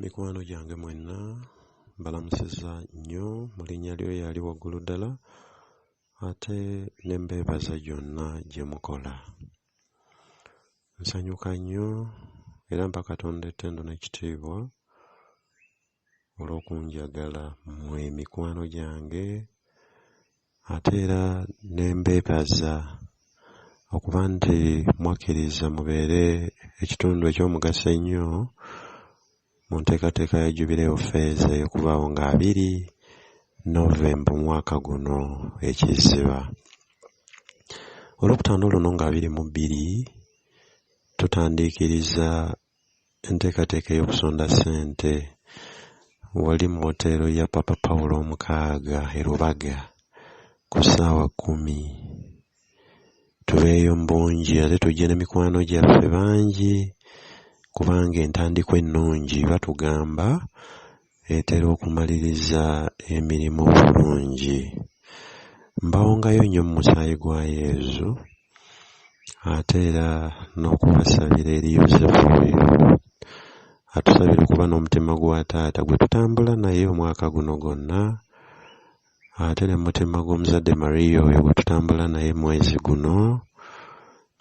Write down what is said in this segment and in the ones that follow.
Mikwano gyange mwenna mbalamusizza nnyo mu linnya ly'oyo ali waggulu ddala ate ne mbeebaza gyonna gye mukola. Nsanyuka nnyo era mpa Katonda ettendo n'ekitiibwa olw'okunjagala mmwe mikwano gyange ate era ne mbeebaza okuba nti mwakkiriza mubeere ekitundu eky'omugaso ennyo mu nteekateeka ya Jubilee Affairs ey'okubaawo nga 2 Novemba omwaka guno ekiziba. Olwokutaano luno nga 22 tutandiikiriza enteekateeka ey'okusonda ssente wali mu woteero ya Papa Paulo omukaaga e Rubaga ku ssaawa 10. Tubeeyo mu bungi ate tujje ne mikwano gyaffe bangi kubanga entandikwa ennungi batugamba etera okumaliriza emirimu obulungi. Mbawongayo nnyo mu musaayi gwa Yesu ate era n'okubasabira eri Yozefu oyo atusabira okuba n'omutima gwa Taata gwe tutambula naye omwaka guno gwonna ate ne mutima gw'omuzadde Maria oyo gwe tutambula naye mwezi guno.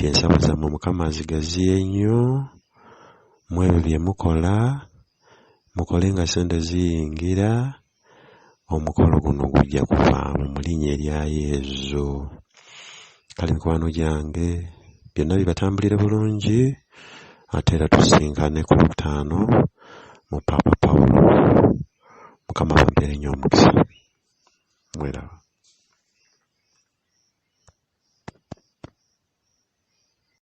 Ensaba zammwe Mukama azigaziye nnyo mu ebyo bye mukola, mukole nga ssente ziyingira, omukolo guno gujja kuvaamu mu linnya erya Yesu. Kale mikwano gyange byonna bibatambulire bulungi ate era tusisinkane ku Lwokutaano mu Papa Paulo. Mukama bampeere nnyo omukisa. Mweraba.